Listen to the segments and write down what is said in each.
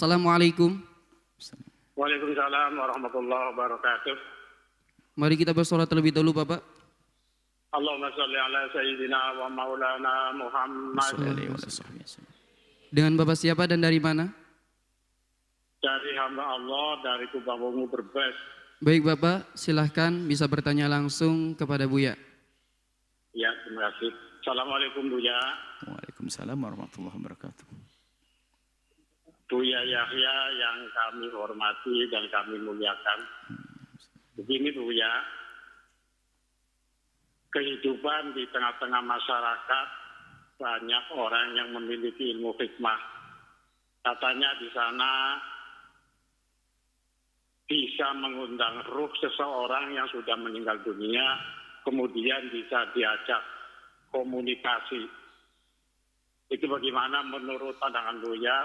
Assalamualaikum. Waalaikumsalam warahmatullahi wabarakatuh. Mari kita bersolat terlebih dahulu, Bapak. Allahumma sholli ala sayyidina wa maulana Muhammad. Dengan Bapak siapa dan dari mana? Dari hamba Allah, dari Kubawungu Brebes. Baik Bapak, silahkan bisa bertanya langsung kepada Buya. Ya, terima kasih. Assalamualaikum Buya. Waalaikumsalam warahmatullahi wabarakatuh. Buya Yahya yang kami hormati dan kami muliakan. Begini Buya, kehidupan di tengah-tengah masyarakat banyak orang yang memiliki ilmu hikmah. Katanya di sana bisa mengundang ruh seseorang yang sudah meninggal dunia, kemudian bisa diajak komunikasi. Itu bagaimana menurut pandangan Buya?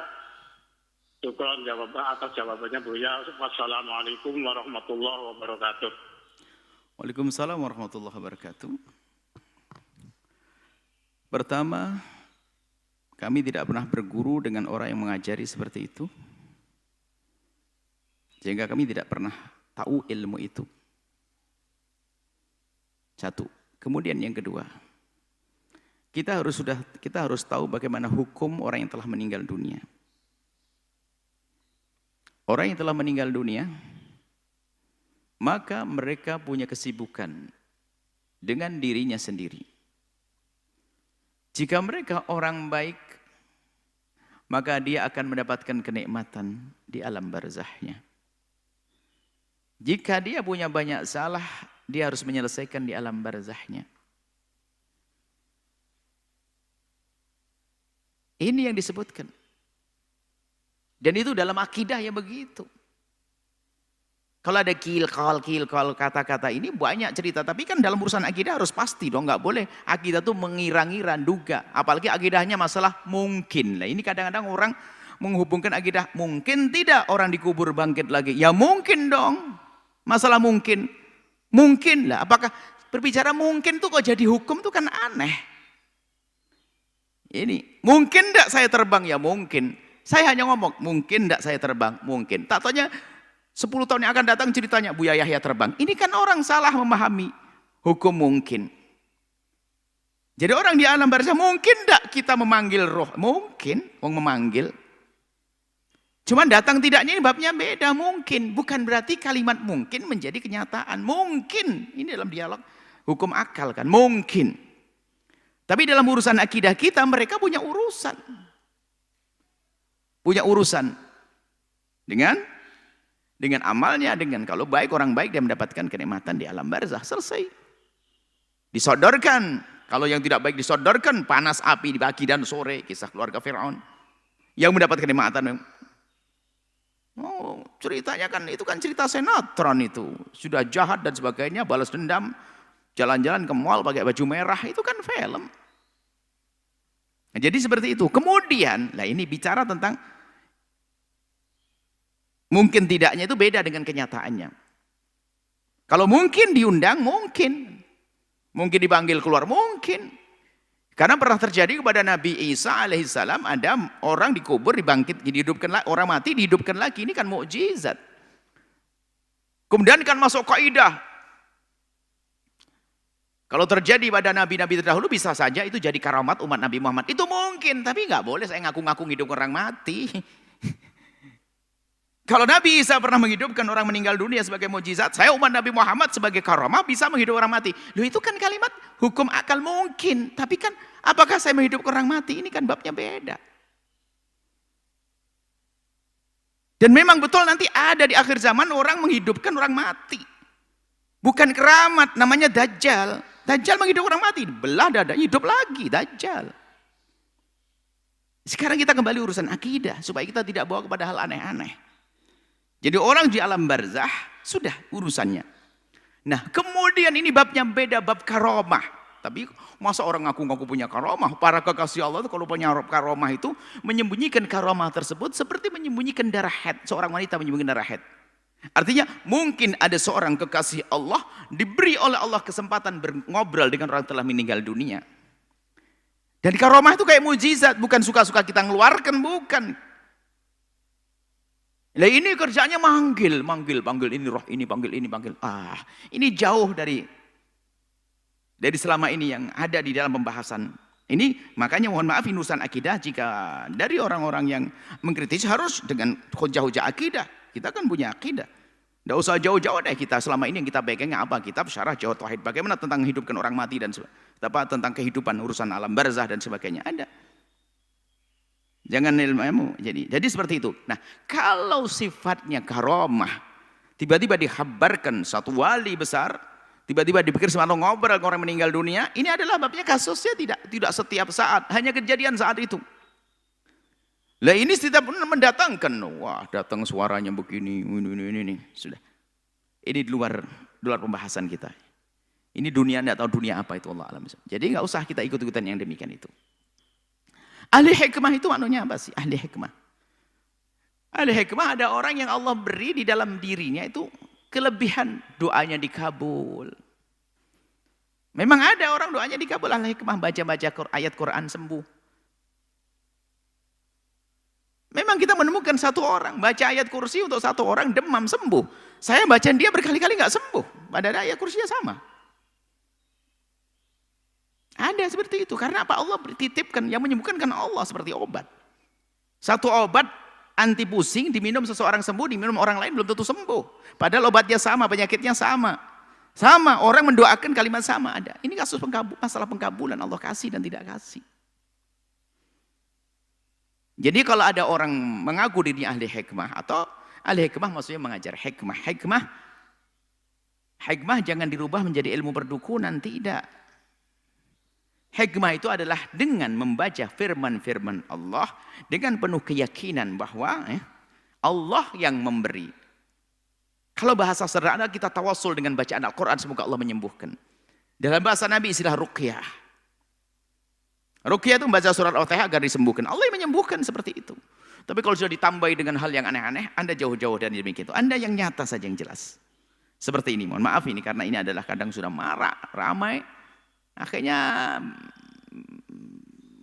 Syukran atas jawabannya Buya. Wassalamualaikum warahmatullahi wabarakatuh. Waalaikumsalam warahmatullahi wabarakatuh. Pertama, kami tidak pernah berguru dengan orang yang mengajari seperti itu. Sehingga kami tidak pernah tahu ilmu itu. Satu. Kemudian yang kedua, kita harus tahu bagaimana hukum orang yang telah meninggal dunia. Orang yang telah meninggal dunia, maka mereka punya kesibukan dengan dirinya sendiri. Jika mereka orang baik, maka dia akan mendapatkan kenikmatan di alam barzahnya. Jika dia punya banyak salah, dia harus menyelesaikan di alam barzahnya. Ini yang disebutkan. Dan itu dalam akidah ya begitu. Kalau ada kilkal kata-kata ini banyak cerita. Tapi kan dalam urusan akidah harus pasti dong. Nggak boleh akidah itu mengira-ngira, duga. Apalagi akidahnya masalah mungkin. Nah ini kadang-kadang orang menghubungkan akidah. Mungkin tidak orang dikubur bangkit lagi. Ya mungkin dong. Masalah mungkin. Mungkin lah. Apakah berbicara mungkin itu kok jadi hukum itu kan aneh. Ini. Mungkin tidak saya terbang? Ya mungkin. Saya hanya ngomong. Mungkin tidak saya terbang? Mungkin. Tak tanya 10 tahun yang akan datang ceritanya Buya Yahya terbang. Ini kan orang salah memahami hukum mungkin. Jadi orang di alam barzah mungkin tidak kita memanggil roh? Mungkin. Orang memanggil. Cuman datang tidaknya ini babnya beda, mungkin. Bukan berarti kalimat mungkin menjadi kenyataan. Mungkin. Ini dalam dialog hukum akal kan. Mungkin. Tapi dalam urusan akidah kita, mereka punya urusan. Punya urusan. Dengan amalnya, dengan kalau baik, orang baik dia mendapatkan kenikmatan di alam barzah. Selesai. Disodorkan. Kalau yang tidak baik disodorkan, panas api di pagi dan sore. Kisah keluarga Fir'aun. Yang mendapatkan kenikmatan. Oh, ceritanya kan itu kan cerita sinetron itu. Sudah jahat dan sebagainya, balas dendam, jalan-jalan ke mall pakai baju merah, itu kan film. Nah, jadi seperti itu. Kemudian, lah ini bicara tentang mungkin tidaknya itu beda dengan kenyataannya. Kalau mungkin diundang, mungkin. Mungkin dipanggil keluar, mungkin. Karena pernah terjadi kepada Nabi Isa alaihissalam, ada orang dikubur, dibangkit, dihidupkan lagi, orang mati dihidupkan lagi. Ini kan mukjizat. Kemudian kan masuk kaidah. Kalau terjadi pada nabi-nabi terdahulu bisa saja itu jadi karamat umat Nabi Muhammad. Itu mungkin, tapi nggak boleh saya ngaku-ngaku hidup orang mati. Kalau Nabi Isa pernah menghidupkan orang meninggal dunia sebagai mukjizat, saya umat Nabi Muhammad sebagai karamah bisa menghidupkan orang mati. Loh itu kan kalimat hukum akal mungkin, tapi kan apakah saya menghidupkan orang mati? Ini kan babnya beda. Dan memang betul nanti ada di akhir zaman orang menghidupkan orang mati. Bukan keramat, namanya Dajjal. Dajjal menghidupkan orang mati, belah dada, hidup lagi Dajjal. Sekarang kita kembali urusan akidah, supaya kita tidak bawa kepada hal aneh-aneh. Jadi orang di alam barzah, sudah urusannya. Nah kemudian ini babnya beda, bab karomah. Tapi masa orang ngaku-ngaku punya karomah? Para kekasih Allah itu kalau punya karomah itu menyembunyikan karomah tersebut seperti menyembunyikan darah haid. Seorang wanita menyembunyikan darah haid. Artinya mungkin ada seorang kekasih Allah diberi oleh Allah kesempatan ngobrol dengan orang telah meninggal dunia. Dan karomah itu kayak mujizat, bukan suka-suka kita ngeluarkan, bukan. Lah ini kerjanya manggil, panggil ini roh, ini panggil, ini panggil. Ini jauh dari selama ini yang ada di dalam pembahasan. Ini makanya mohon maaf urusan akidah jika dari orang-orang yang mengkritisi harus dengan hujah-hujah akidah. Kita kan punya akidah. Tidak usah jauh-jauh deh kita selama ini yang kita pegang apa? Kitab Syarah Jawahir Tauhid. Bagaimana tentang menghidupkan orang mati dan tentang kehidupan urusan alam barzah dan sebagainya ada. Jangan ilmu. Jadi seperti itu. Nah, kalau sifatnya karamah, tiba-tiba dihabarkan satu wali besar, tiba-tiba dipikir semalam ngobrol orang meninggal dunia, ini adalah babnya kasusnya tidak setiap saat, hanya kejadian saat itu. Lah ini setiap mendatangkan, wah datang suaranya begini, ini sudah. Ini di luar pembahasan kita. Ini dunia enggak tahu dunia apa itu Allah alam. Jadi enggak usah kita ikut-ikutan yang demikian itu. Ahli hikmah itu maknanya apa sih? Ahli hikmah. Ahli hikmah ada orang yang Allah beri di dalam dirinya itu kelebihan doanya dikabul. Memang ada orang doanya dikabul. Ahli hikmah baca-baca ayat Quran sembuh. Memang kita menemukan satu orang baca ayat kursi untuk satu orang demam sembuh. Saya baca dia berkali-kali nggak sembuh. Padahal ayat kursinya sama. Ada seperti itu. Karena apa? Allah titipkan, yang menyembuhkan kan Allah seperti obat. Satu obat anti pusing diminum seseorang sembuh, diminum orang lain belum tentu sembuh. Padahal obatnya sama, penyakitnya sama. Sama, orang mendoakan kalimat sama ada. Ini kasus masalah pengkabulan Allah kasih dan tidak kasih. Jadi kalau ada orang mengaku dirinya ahli hikmah, atau ahli hikmah maksudnya mengajar hikmah. Hikmah jangan dirubah menjadi ilmu perdukunan, tidak. Hikmah itu adalah dengan membaca firman-firman Allah dengan penuh keyakinan bahwa Allah yang memberi. Kalau bahasa sederhana kita tawassul dengan bacaan Al-Quran, semoga Allah menyembuhkan. Dalam bahasa Nabi istilah ruqyah. Ruqyah itu membaca surat Al-Fatihah agar disembuhkan. Allah yang menyembuhkan seperti itu. Tapi kalau sudah ditambahi dengan hal yang aneh-aneh, Anda jauh-jauh dari demikian itu. Anda yang nyata saja yang jelas. Seperti ini, mohon maaf ini karena ini adalah kadang sudah marak, ramai. Akhirnya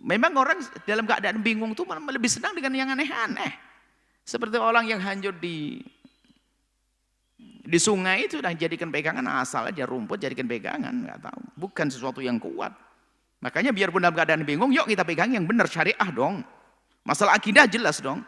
memang orang dalam keadaan bingung itu lebih senang dengan yang aneh-aneh. Seperti orang yang hanyut di sungai itu sudah jadikan pegangan, asal aja rumput jadikan pegangan, nggak tahu. Bukan sesuatu yang kuat. Makanya biarpun dalam keadaan bingung, yuk kita pegang yang benar syariah dong. Masalah akidah jelas dong.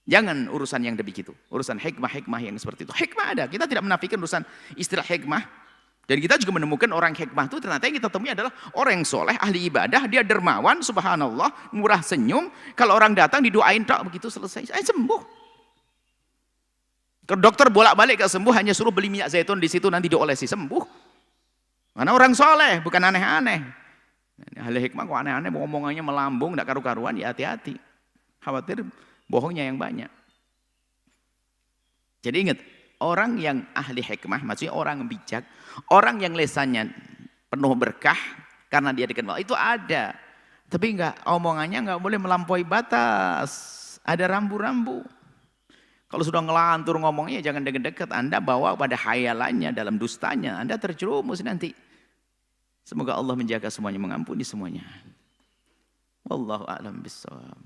Jangan urusan yang begitu. Urusan hikmah yang seperti itu. Hikmah ada. Kita tidak menafikan urusan istilah hikmah. Dan kita juga menemukan orang hikmah itu ternyata yang kita temui adalah orang yang soleh, ahli ibadah, dia dermawan, subhanallah, murah senyum. Kalau orang datang didoain, tak begitu selesai, sembuh. Ke dokter bolak-balik gak sembuh, hanya suruh beli minyak zaitun di situ nanti diolesi sembuh. Mana orang soleh, bukan aneh-aneh. Ahli hikmah kok aneh-aneh, ngomongannya melambung, gak karu-karuan, ya hati-hati. Khawatir bohongnya yang banyak. Jadi ingat, orang yang ahli hikmah, maksudnya orang bijak, orang yang lesannya penuh berkah karena dia dikenal, itu ada. Tapi omongannya nggak boleh melampaui batas. Ada rambu-rambu. Kalau sudah ngelantur ngomongnya jangan deket-deket. Anda bawa pada hayalannya dalam dustanya. Anda terjerumus nanti. Semoga Allah menjaga semuanya, mengampuni semuanya. Wallahu a'lam bishawab.